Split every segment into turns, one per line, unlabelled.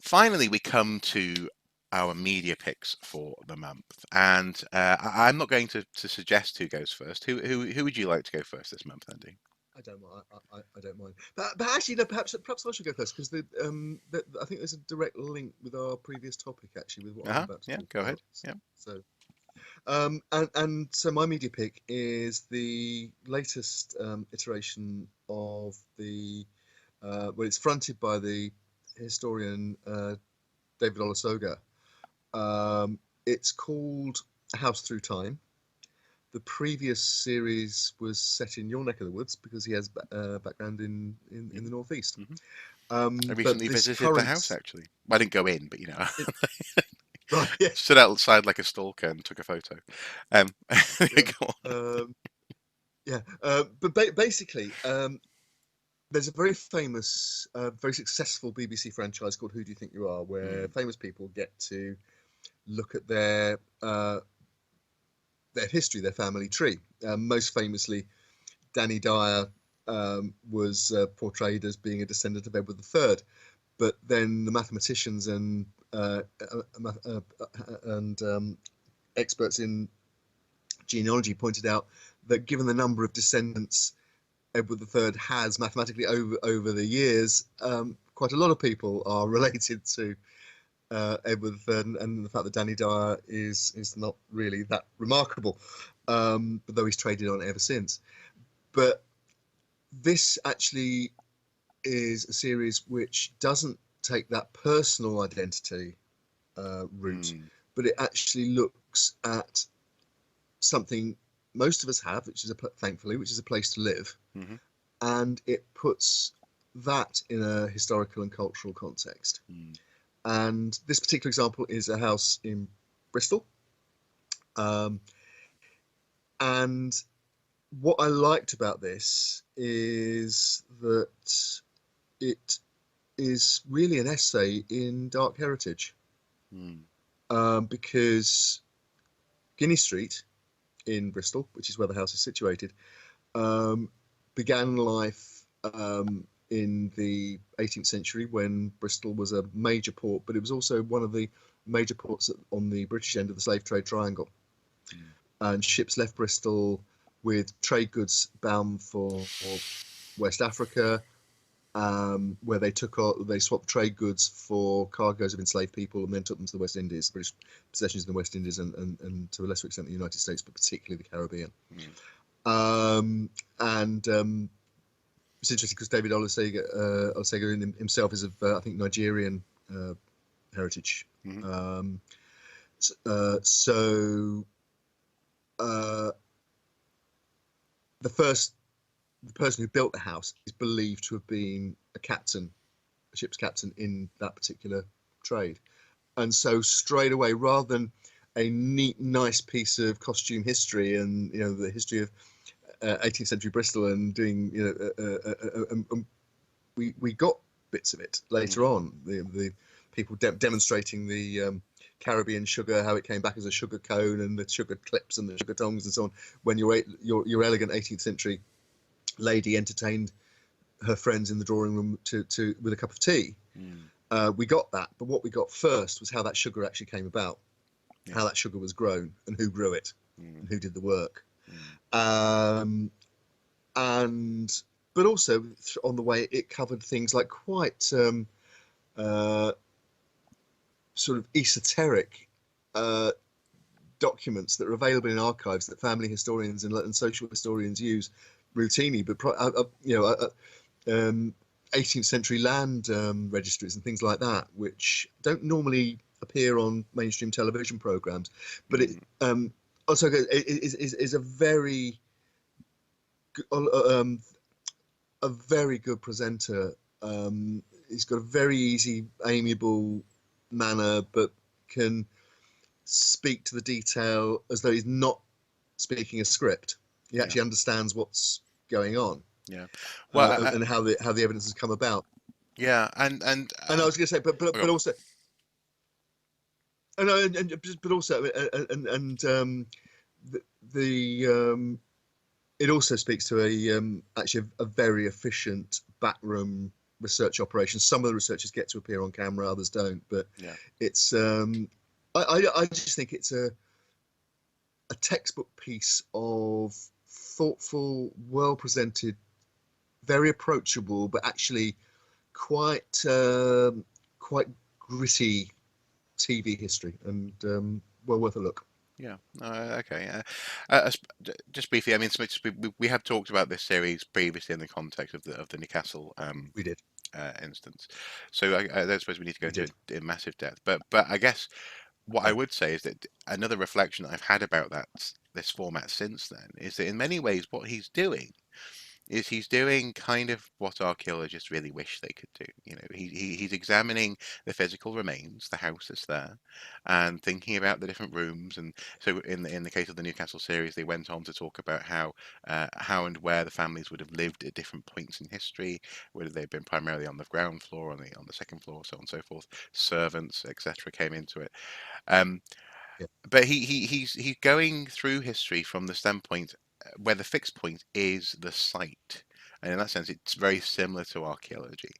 finally, we come to our media picks for the month, and I'm not going to suggest who goes first. Who would you like to go first this month, Andy?
I don't mind. I don't mind. But actually, no. Perhaps I should go first because I think there's a direct link with our previous topic actually with what I'm about to
Yeah,
talk
go ahead.
about.
Yeah.
So and so my media pick is the latest iteration of the well, it's fronted by the historian David Olusoga. It's called A House Through Time. The previous series was set in your neck of the woods because he has background in the northeast.
I
But
recently
this
visited the
current,
house, actually. Well, I didn't go in, but
it, right, yeah,
stood outside like a stalker and took a photo.
yeah,
Go on.
yeah. But basically, there's a very famous, very successful BBC franchise called Who Do You Think You Are, where famous people get to look at their history, their family tree. Most famously, Danny Dyer was portrayed as being a descendant of Edward III, but then the mathematicians and experts in genealogy pointed out that given the number of descendants Edward III has mathematically over the years, quite a lot of people are related to Edward III, and the fact that Danny Dyer is not really that remarkable, but though he's traded on it ever since. But this actually is a series which doesn't take that personal identity route, but it actually looks at something most of us have, which is thankfully, which is a place to live, and it puts that in a historical and cultural context. And this particular example is a house in Bristol. And what I liked about this is that it is really an essay in dark heritage. Because Guinea Street in Bristol, which is where the house is situated, began life in the 18th century when Bristol was a major port, but it was also one of the major ports on the British end of the slave trade triangle. And ships left Bristol with trade goods bound for West Africa, where they swapped trade goods for cargoes of enslaved people and then took them to the West Indies, British possessions in the West Indies, and to a lesser extent the United States, but particularly the Caribbean. It's interesting because David Olusoga himself is of, I think, Nigerian heritage. The person who built the house is believed to have been a ship's captain in that particular trade. And so straight away, rather than a neat, nice piece of costume history and, the history of 18th century Bristol and doing, we got bits of it later on. The people demonstrating the Caribbean sugar, how it came back as a sugar cone, and the sugar clips and the sugar tongs and so on. When your elegant 18th century lady entertained her friends in the drawing room with a cup of tea. We got that, but what we got first was how that sugar actually came about, how that sugar was grown, and who grew it, and who did the work. But also on the way, it covered things like quite sort of esoteric documents that are available in archives that family historians and social historians use routinely, but 18th century land registries and things like that, which don't normally appear on mainstream television programs. But it also is a very good presenter. He's got a very easy, amiable manner, but can speak to the detail as though he's not speaking a script. He actually understands what's going on.
Well,
and how the evidence has come about.
And
I was going to say, but also, it also speaks to actually a very efficient backroom research operations. Some of the researchers get to appear on camera, others don't. But
Yeah.
it's I just think it's a textbook piece of thoughtful, well presented, very approachable, but actually quite quite gritty TV history, and well worth a look.
Yeah. Okay. Just briefly, I mean, we have talked about this series previously in the context of the Newcastle
We did,
instance, so I don't suppose we need to go
we
into
did.
it in massive depth. But I guess what I
No,
would say is that another reflection that I've had about this format since then is that in many ways what he's doing is he's doing kind of what archaeologists really wish they could do. You know, he's examining the physical remains, the house that's there, and thinking about the different rooms. And so, in the case of the Newcastle series, they went on to talk about how and where the families would have lived at different points in history, whether they've been primarily on the ground floor, on the second floor, so on and so forth. Servants, etc., came into it. Um,
yeah,
but he's going through history from the standpoint where the fixed point is the site. And in that sense, it's very similar to archaeology,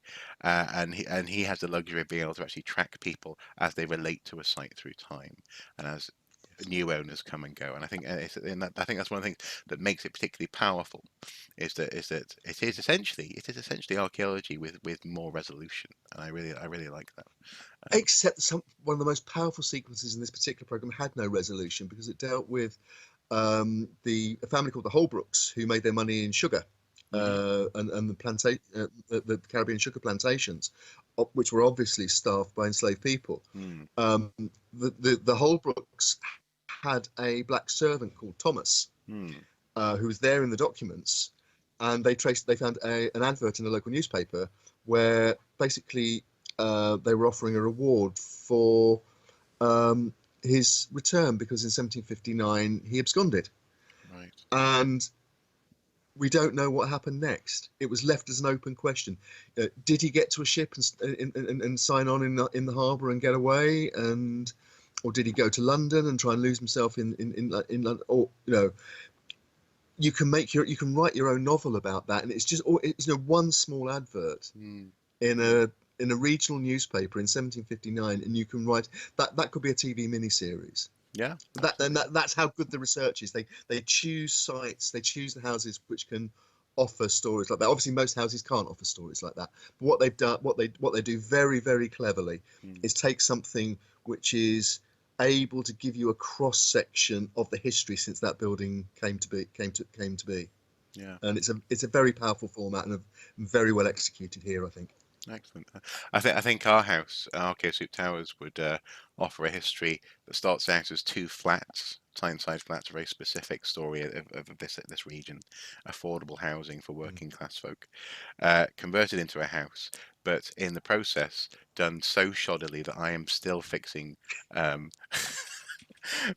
and he has the luxury of being able to actually track people as they relate to a site through time, and as
yes.
new owners come and go. And I think that's one of the things that makes it particularly powerful, is that it is essentially archaeology with more resolution, and I really like that.
Except one of the most powerful sequences in this particular program had no resolution because it dealt with a family called the Holbrooks who made their money in sugar,
Mm,
and the Caribbean sugar plantations, which were obviously staffed by enslaved people.
mm,
Um, the Holbrooks had a black servant called Thomas,
mm,
who was there in the documents, and they found an advert in a local newspaper where basically they were offering a reward for um, his return because in 1759 he absconded,
right.
and we don't know what happened next. It was left as an open question. Did he get to a ship and sign on in the harbour and get away, and or did he go to London and try and lose himself in London? Or you can write your own novel about that, and it's one small advert
Mm.
in a regional newspaper in 1759, and you can write that could be a TV miniseries.
Yeah,
That's how good the research is. They choose sites, they choose the houses which can offer stories like that. Obviously, most houses can't offer stories like that. But what they've done, what they do very very cleverly,
mm,
is take something which is able to give you a cross section of the history since that building came to be.
yeah,
And it's a very powerful format and very well executed here, I think.
excellent. I think our house, our Soup Towers, would offer a history that starts out as two flats, Tyneside flats, a very specific story of this region, affordable housing for
Mm.
working class folk, converted into a house, but in the process done so shoddily that I am still fixing um,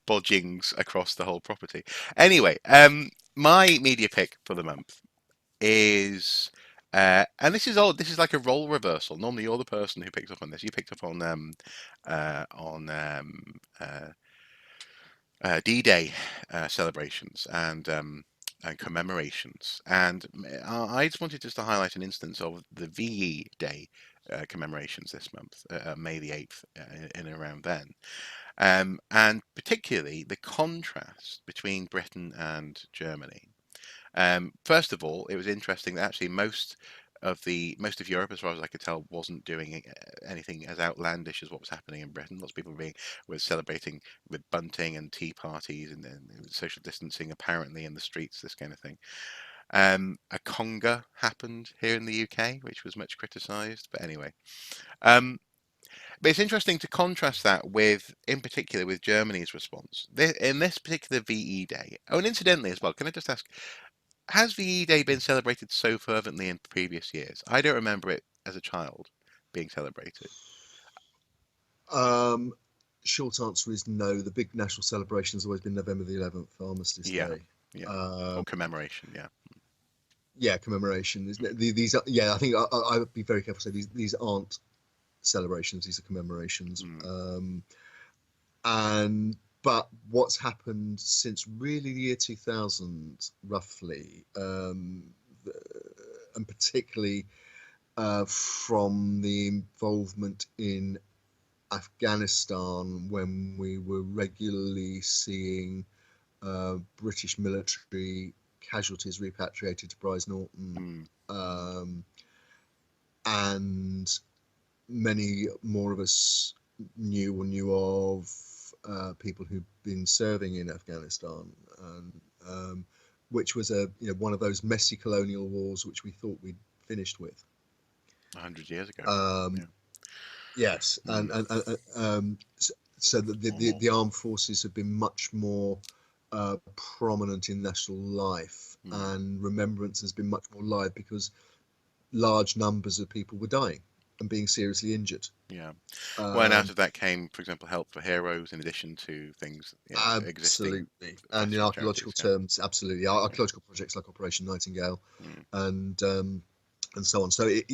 bodgings across the whole property. Anyway, my media pick for the month is and this is all this is like a role reversal. Normally you're the person who picks up on this. You picked up on D-Day celebrations and commemorations. And I just wanted just to highlight an instance of the VE Day commemorations this month, May the 8th, in and around then. And particularly the contrast between Britain and Germany. First of all, it was interesting that actually most of Europe, as far as I could tell, wasn't doing anything as outlandish as what was happening in Britain. Lots of people were celebrating with bunting and tea parties and social distancing, apparently in the streets, this kind of thing. A conga happened here in the UK, which was much criticised. But anyway, um, but it's interesting to contrast that with, in particular, with Germany's response. In this particular VE Day, oh, and incidentally as well, can I just ask, has VE Day been celebrated so fervently in previous years? I don't remember it as a child being celebrated.
Um, Short answer is no. The big national celebration has always been November the 11th, Armistice
Yeah,
Day.
yeah.
Um,
Or commemoration, yeah.
yeah, commemoration. These are, yeah, I think I would be very careful to say these aren't celebrations; these are commemorations.
Mm,
And but what's happened since really the year 2000, roughly, and particularly from the involvement in Afghanistan, when we were regularly seeing British military casualties repatriated to Brize Norton,
Mm.
um, and many more of us knew of people who'd been serving in Afghanistan, and which was one of those messy colonial wars which we thought we'd finished with.
100 years ago.
Um,
Yeah.
yes,
Mm.
so the armed forces have been much more prominent in national life,
Mm.
and remembrance has been much more live because large numbers of people were dying and being seriously injured.
Yeah. Well, and out
Um,
of that came, for example, Help for Heroes, in addition to things, existing
Absolutely, and in
veteran
archaeological
charities. Yeah.
terms, absolutely,
Yeah.
archaeological projects like Operation Nightingale,
Mm.
and um, and so on. So it,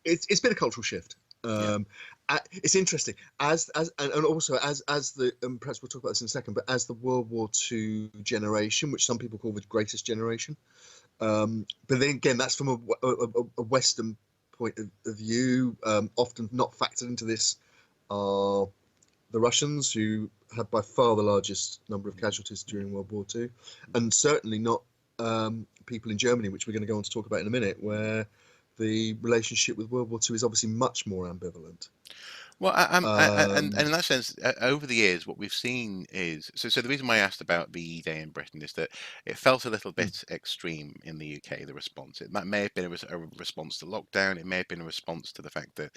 it's been a cultural shift.
Yeah.
It's interesting and also as the perhaps we'll talk about this in a second, but as the World War II generation, which some people call the greatest generation, but then again, that's from a Western point of view. Often not factored into this are the Russians, who had by far the largest number of
Mm.
casualties
Mm.
during World War II, and certainly not people in Germany, which we're going to go on to talk about in a minute,
Mm.
where the relationship with World War II is obviously much more ambivalent.
Well, and
Um,
in that sense, over the years, what we've seen is so. So the reason why I asked about VE Day in Britain is that it felt a little
mm,
bit extreme in the UK. The response, it may have been a response to lockdown. It may have been a response to the fact that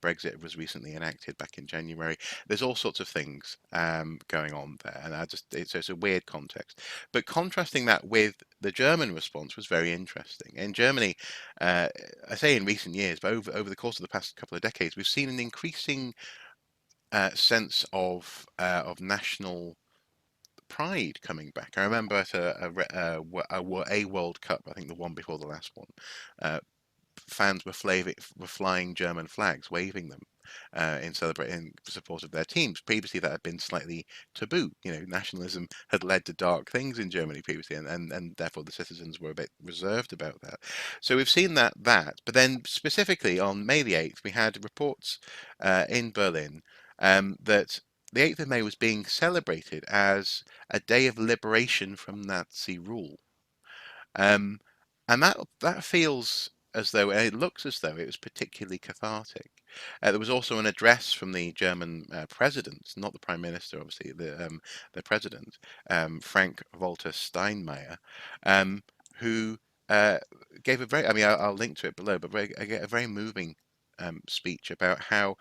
Brexit was recently enacted back in January. There's all sorts of things going on there, and it's a weird context. But contrasting that with the German response was very interesting. In Germany, uh, I say in recent years, but over the course of the past couple of decades, we've seen an increasing sense of national pride coming back. I remember at a World Cup, I think the one before the last one, uh, fans were flying German flags, waving them in support of their teams. Previously, that had been slightly taboo. Nationalism had led to dark things in Germany previously, and therefore the citizens were a bit reserved about that. So we've seen but then specifically on May the 8th, we had reports in Berlin that the 8th of May was being celebrated as a day of liberation from Nazi rule. Um, and that feels as though, and it looks as though it was particularly cathartic. There was also an address from the German president, not the prime minister, obviously, the president, Frank Walter Steinmeier, um, who uh, gave a very, I mean, I'll link to it below, but a very moving speech about how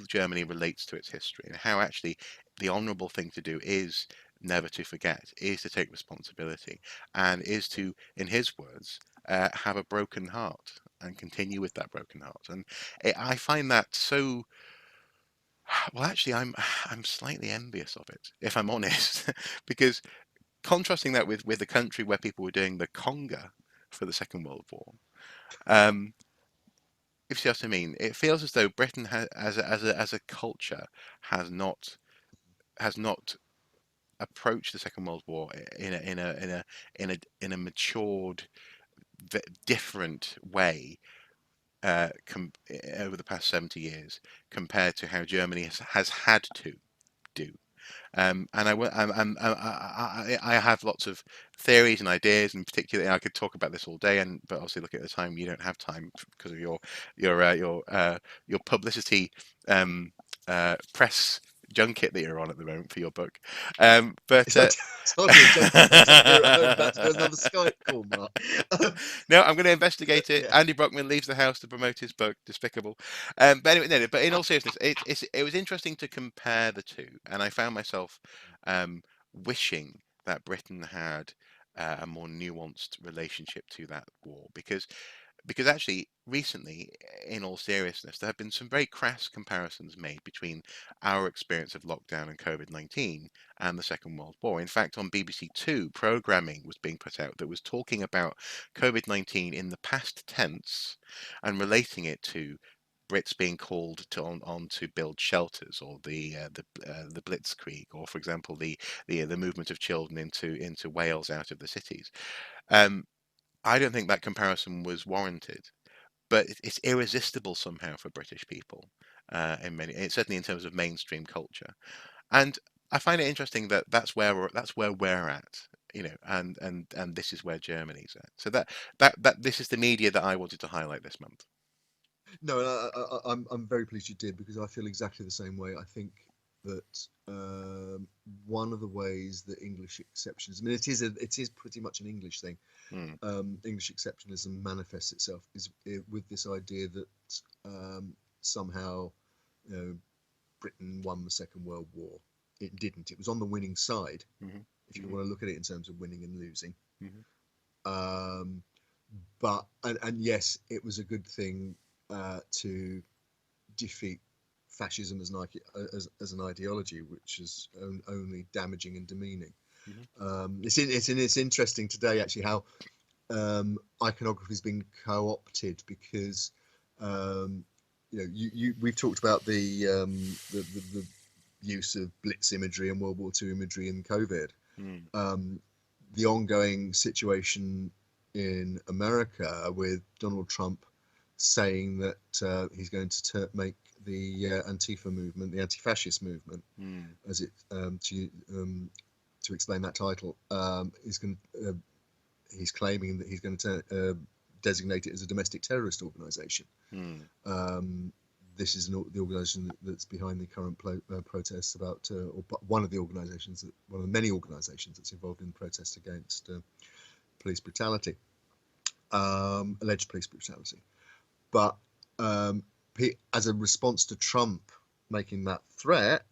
Germany relates to its history and how actually the honourable thing to do is never to forget, is to take responsibility, and is to, in his words, have a broken heart and continue with that broken heart. And I find that so. Well, actually, I'm slightly envious of it, if I'm honest, because contrasting that with a country where people were doing the conga for the Second World War, um, if you see what I mean, it feels as though Britain as a culture has not has not approached the Second World War in a matured, different way over the past 70 years compared to how Germany has had to do. And I have lots of theories and ideas, and particularly I could talk about this all day. But obviously, look at the time. You don't have time because of your uh, your uh, your publicity press junket that you're on at the moment for your book. But
it's, it's hardly a junket. I'm sat here at home about to do another Skype call, Mark.
No, I'm going to investigate it.
Yeah.
Andy Brockman leaves the house to promote his book, Despicable. But anyway, no, but in all seriousness, it was interesting to compare the two, and I found myself um, wishing that Britain had a more nuanced relationship to that war because actually recently, in all seriousness, there have been some very crass comparisons made between our experience of lockdown and COVID-19 and the Second World War. In fact, on BBC Two, programming was being put out that was talking about COVID-19 in the past tense and relating it to Brits being called on to build shelters, or the Blitzkrieg, or for example the movement of children into Wales out of the cities. Um, I don't think that comparison was warranted, but it's irresistible somehow for British people, certainly in terms of mainstream culture. And I find it interesting that that's where we're at, and this is where Germany's at. So that this is the media that I wanted to highlight this month.
No, I'm very pleased you did, because I feel exactly the same way. I think that one of the ways that English exceptionalism, I mean, it is pretty much an English thing.
Mm,
English exceptionalism manifests itself with this idea that somehow, you know, Britain won the Second World War. It didn't. It was on the winning side,
hmm
if you
hmm
want to look at it in terms of winning and losing.
hmm
Um, but and yes, it was a good thing to defeat fascism as as an ideology, which is only damaging and demeaning.
hmm
It's interesting today actually how iconography has been co-opted, because we've talked about the use of Blitz imagery and World War II imagery in COVID.
mm,
Um, the ongoing situation in America with Donald Trump saying that he's going to make the Antifa movement, the anti-fascist movement,
mm,
as it to explain that title, he's claiming that he's going to designate it as a domestic terrorist organisation.
mm,
This is the organisation that's behind the current protests or one of the organisations, one of the many organisations that's involved in the protests against police brutality, alleged police brutality. But um, as a response to Trump making that threat,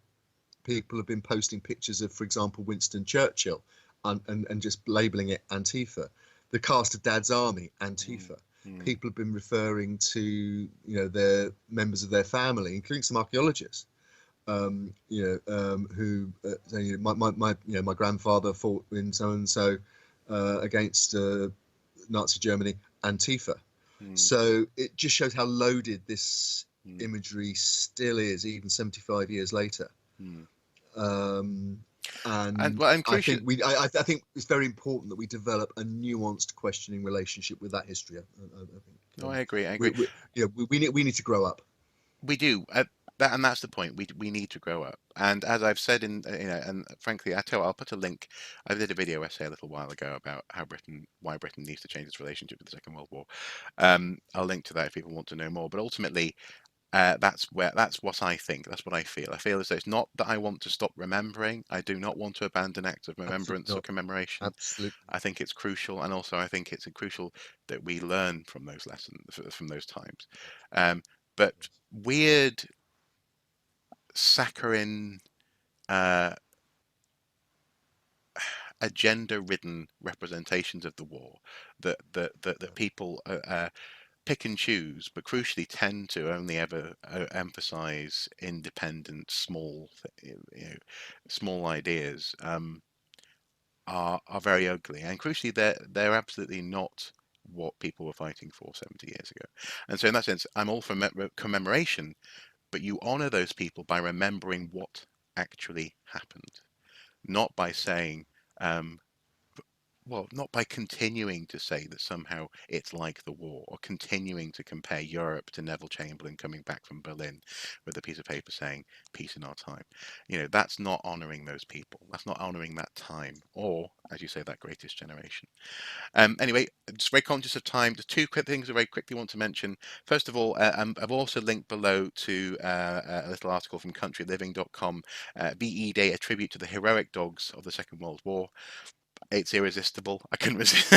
people have been posting pictures of, for example, Winston Churchill, and just labelling it Antifa. The cast of Dad's Army,
mm,
Antifa.
mm,
People have been referring to their members of their family, including some archaeologists, who say, my grandfather fought in so and so against Nazi Germany, Antifa.
mm,
So it just shows how loaded this
mm,
imagery still is, even 75 years later.
mm.
Um,
And
and
well, and
I
crucial.
think I think it's very important that we develop a nuanced, questioning relationship with that history. I think
No, I agree. I
we,
agree.
we, we need to grow up.
We do. And that's the point. We need to grow up. And as I've said and frankly, I'll put a link. I did a video essay a little while ago about why Britain needs to change its relationship with the Second World War. I'll link to that if people want to know more. But ultimately, that's what I think. That's what I feel. I feel as though it's not that I want to stop remembering. I do not want to abandon acts of
Absolutely
remembrance or
not.
commemoration.
Absolutely.
I think it's crucial, and also I think it's crucial that we learn from those lessons from those times. Um, but
Yes.
weird saccharine, uh, agenda-ridden representations of the war that people pick and choose, but crucially tend to only ever emphasize independent, small ideas, are very ugly, and crucially, they're absolutely not what people were fighting for 70 years ago. And so, in that sense, I'm all for commemoration, but you honor those people by remembering what actually happened, not by saying, um, well, not by continuing to say that somehow it's like the war, or continuing to compare Europe to Neville Chamberlain coming back from Berlin with a piece of paper saying peace in our time. That's not honoring those people. That's not honoring that time, or, as you say, that greatest generation. Anyway, just very conscious of time. Just two quick things I very quickly want to mention. First of all, I've also linked below to a little article from countryliving.com, VE Day, a tribute to the heroic dogs of the Second World War. It's irresistible. I couldn't resist.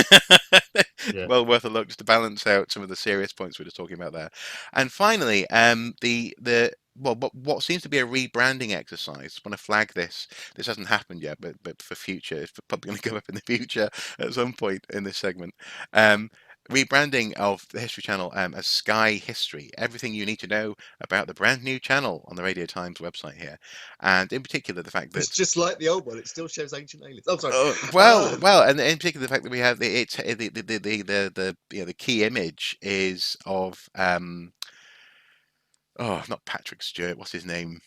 Yeah.
Well worth a look just to balance out some of the serious points we were just talking about there. And finally, the well, what seems to be a rebranding exercise. I want to flag this. This hasn't happened yet, but for future, it's probably going to go up in the future at some point in this segment. Um, Rebranding of the History Channel as Sky History. Everything you need to know about the brand new channel on the Radio Times website here, and in particular the fact
It's
that
just like the old one. It still shows ancient aliens. Oh, sorry.
and in particular the fact that we have the key image is of not Patrick Stewart, what's his name?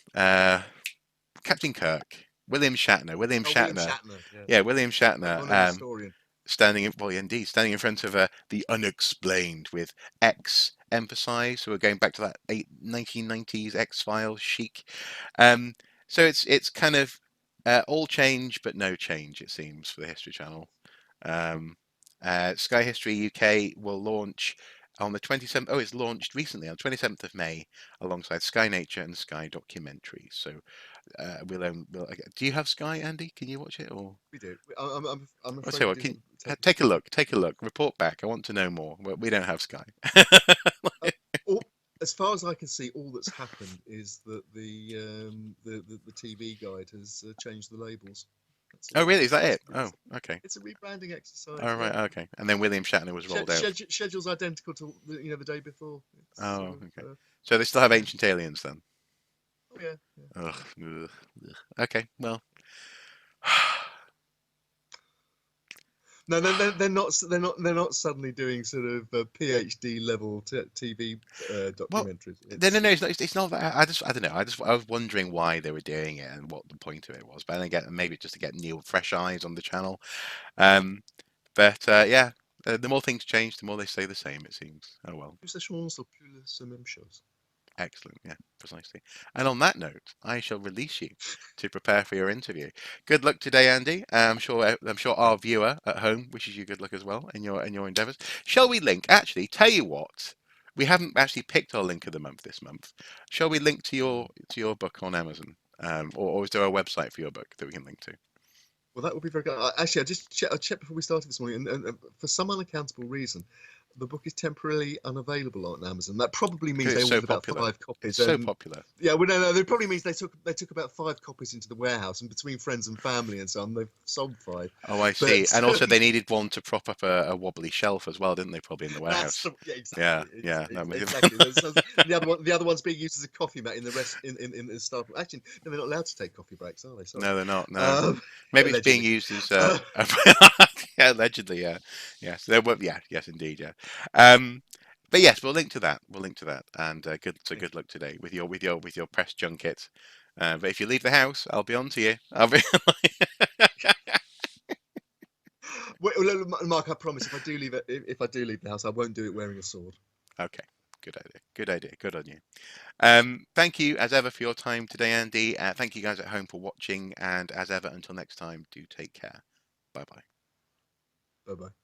Captain Kirk, William Shatner,
Oh, William Shatner. Yeah,
yeah, William
that
Shatner,
one of the historian.
standing in front of the unexplained with X emphasized. So we're going back to that 1990s X Files chic. Um, so it's kind of all change but no change, it seems, for the History Channel. Um, Sky History UK will launch on the 27th. Oh, it's launched recently on 27th of May alongside Sky Nature and Sky Documentaries. So do you have Sky, Andy? Can you watch it or?
We do. I'm
I'll tell
afraid
you
we
what.
do have
Take a
technical
look? Take a
difficulties.
look. Report back. I want to know more. We don't have Sky.
Uh, all, as far as I can see, all that's happened is that the TV guide has changed the labels. That's
Oh,
all.
really? Is that
It's
it? Oh,
it's,
okay.
it's a rebranding exercise.
All
Yeah.
right. Okay. And then William Shatner was rolled out.
Schedule's identical to the day before. It's sort
Oh,
of
okay. So they still have
yeah.
Ancient Aliens then.
Oh yeah. Yeah.
Ugh, ugh, ugh. Okay. Well.
No, they're not suddenly doing sort of PhD level TV
Well,
documentaries.
no, no,
It's
no. It's not that. I don't know. I was wondering why they were doing it and what the point of it was. But then again, maybe it's just to get new, fresh eyes on the channel. Um, yeah, the more things change, the more they stay the same. It seems. Oh well.
plus ça change, plus c'est même chose.
Excellent. Yeah, precisely. And on that note, I shall release you to prepare for your interview. Good luck today, Andy. I'm sure our viewer at home wishes you good luck as well in your endeavours. Shall we link? Actually, tell you what, we haven't actually picked our link of the month this month. Shall we link
Hmm.
to your book on Amazon, or is there a website for your book that we can link to?
Well, that would be very good. Actually, I checked before we started this morning, and for some unaccountable reason, the book is temporarily unavailable on Amazon. That probably means
Because
they
it's so
ordered about
popular.
five
It's
copies,
so
and
popular.
yeah, well, no, it probably means they took about five copies into the warehouse, and between friends and family and so on, they've sold five.
Oh, I see.
But
And also, they needed one to prop up a wobbly shelf as well, didn't they? Probably in the
that's
warehouse.
the yeah,
Yeah,
exactly.
yeah. That makes
Exactly. The other one's being used as a coffee mat in the rest in the staff room. Actually, no, they're not allowed to take coffee breaks, are they? Sorry.
No, they're not. No,
Um,
maybe it's being
allegedly.
used as
Uh,
yeah, allegedly. Yeah, yes. There were. Yeah, yes, indeed. Yeah. Um, but yes, we'll link to that. We'll link to that. And
yeah.
good luck today with your press junket. But if you leave the house, I'll be on to you. I'll be.
Well, Mark, I promise if I do leave the house, I won't do it wearing a sword.
Okay. Good idea. Good idea. Good on you. Thank you as ever for your time today, Andy. Thank you guys at home for watching, and as ever, until next time, do take care. Bye bye.
Bye bye.